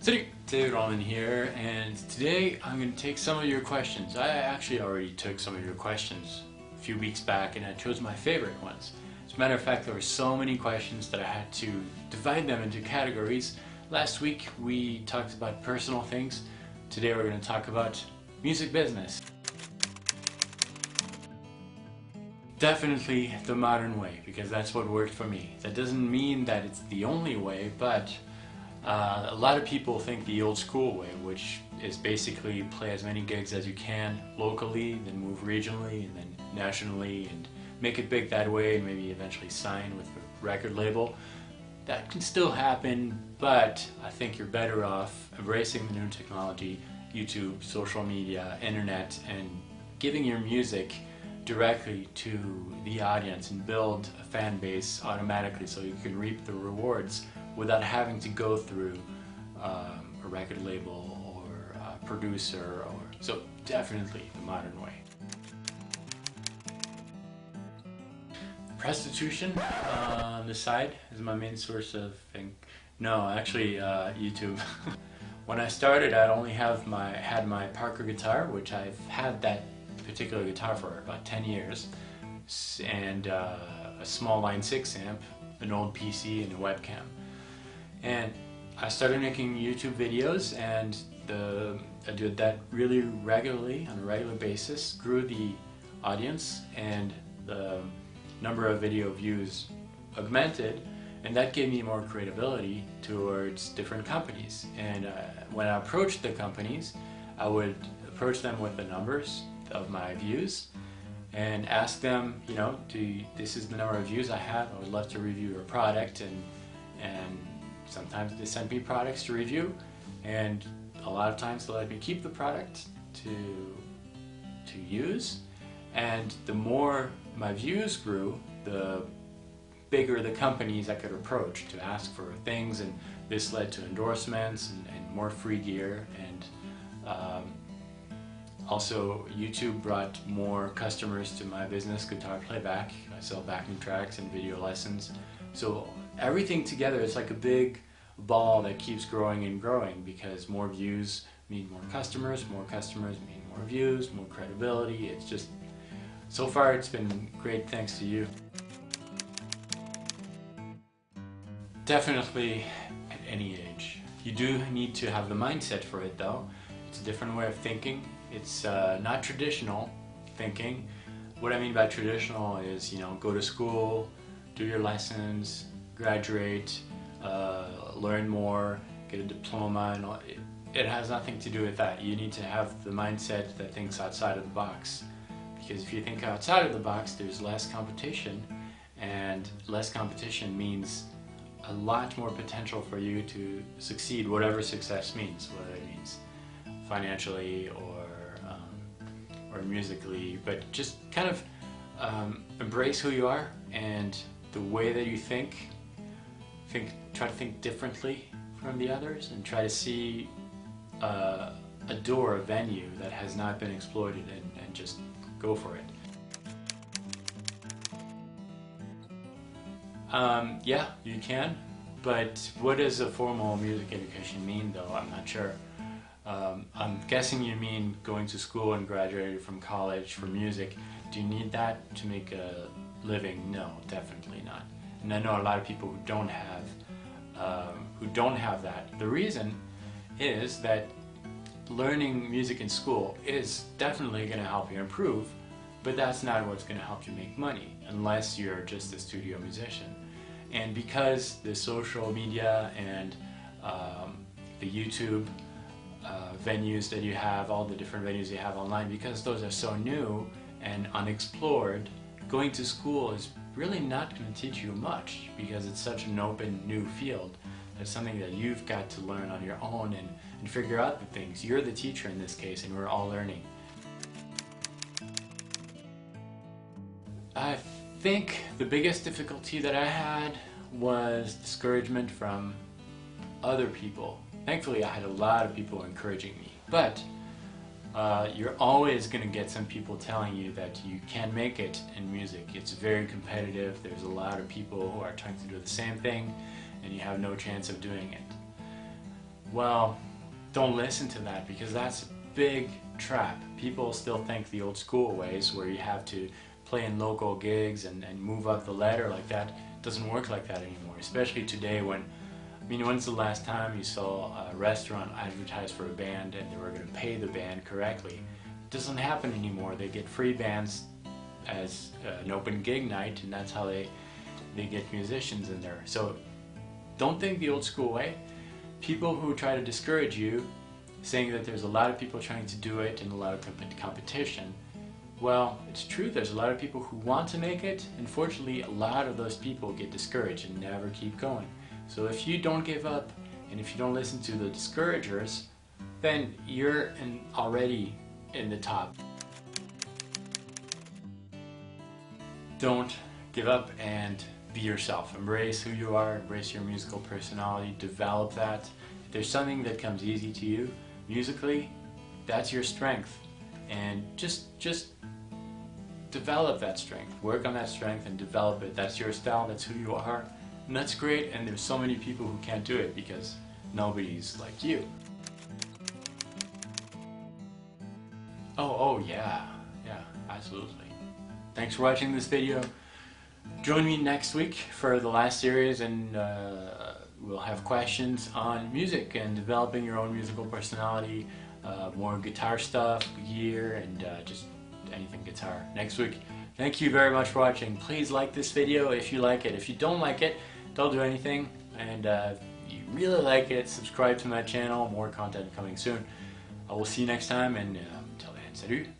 Salut! David Allman here, and today I'm going to take some of your questions. I actually already took some of your questions a few weeks back and I chose my favorite ones. As a matter of fact, there were so many questions that I had to divide them into categories. Last week we talked about personal things. Today we're going to talk about music business. Definitely the modern way, because that's what worked for me. That doesn't mean that it's the only way, but a lot of people think the old school way, which is basically play as many gigs as you can locally, then move regionally, and then nationally, and make it big that way, and maybe eventually sign with a record label. That can still happen, but I think you're better off embracing the new technology, YouTube, social media, internet, and giving your music directly to the audience and build a fan base automatically so you can reap the rewards without having to go through a record label or a producer. So definitely the modern way. Prostitution on the side is my main source of income. No, actually YouTube. When I started, I only had my Parker guitar, which I've had that particular guitar for about 10 years, and a small Line 6 amp, an old PC, and a webcam. And I started making YouTube videos, and I did that really regularly, on a regular basis, grew the audience, and the number of video views augmented, and that gave me more credibility towards different companies. And when I approached the companies, I would approach them with the numbers of my views and ask them, you know, this is the number of views I have, I would love to review your product, and sometimes they send me products to review, and a lot of times they let me keep the product to use. And the more my views grew, the bigger the companies I could approach to ask for things, and this led to endorsements and more free gear. And also YouTube brought more customers to my business, Guitar Playback. I sell backing tracks and video lessons. So everything together is like a big ball that keeps growing and growing, because more views mean more customers mean more views, more credibility. It's just, so far it's been great thanks to you. Definitely at any age. You do need to have the mindset for it though. It's a different way of thinking. It's not traditional thinking. What I mean by traditional is, you know, go to school, do your lessons, graduate, learn more, get a diploma, and all. It has nothing to do with that. You need to have the mindset that thinks outside of the box. Because if you think outside of the box, there's less competition, and less competition means a lot more potential for you to succeed, whatever success means, whether it means financially or musically. But just kind of embrace who you are and the way that you think. Try to think differently from the others, and try to see a door, a venue that has not been exploited, and just go for it. Yeah, you can, but what does a formal music education mean though? I'm not sure. I'm guessing you mean going to school and graduating from college for music. Do you need that to make a living? No, definitely not. And I know a lot of people who don't have that. The reason is that learning music in school is definitely going to help you improve, but that's not what's going to help you make money unless you're just a studio musician. And because the social media and the YouTube venues that you have, all the different venues you have online, because those are so new and unexplored, going to school is really not going to teach you much, because it's such an open new field. It's something that you've got to learn on your own and figure out the things. You're the teacher in this case, and we're all learning. I think the biggest difficulty that I had was discouragement from other people. Thankfully, I had a lot of people encouraging me, but you're always going to get some people telling you that you can't make it in music. It's very competitive. There's a lot of people who are trying to do the same thing, and you have no chance of doing it. Well, don't listen to that, because that's a big trap. People still think the old school ways where you have to play in local gigs and move up the ladder like that doesn't work like that anymore, especially today when, I mean, when's the last time you saw a restaurant advertise for a band and they were going to pay the band correctly? It doesn't happen anymore. They get free bands as an open gig night, and that's how they get musicians in there. So don't think the old school way. People who try to discourage you, saying that there's a lot of people trying to do it and a lot of competition, well, it's true, there's a lot of people who want to make it. Unfortunately, a lot of those people get discouraged and never keep going. So if you don't give up, and if you don't listen to the discouragers, then you're already in the top. Don't give up and be yourself. Embrace who you are, embrace your musical personality, develop that. If there's something that comes easy to you musically, that's your strength. And just develop that strength. Work on that strength and develop it. That's your style, that's who you are. And that's great, and there's so many people who can't do it because nobody's like you. Oh yeah, absolutely. Thanks for watching this video. Join me next week for the last series, and we'll have questions on music and developing your own musical personality, more guitar stuff, gear, and just anything guitar next week. Thank you very much for watching. Please like this video if you like it. If you don't like it, don't do anything. And if you really like it, subscribe to my channel. More content coming soon. I will see you next time, and until then, salut!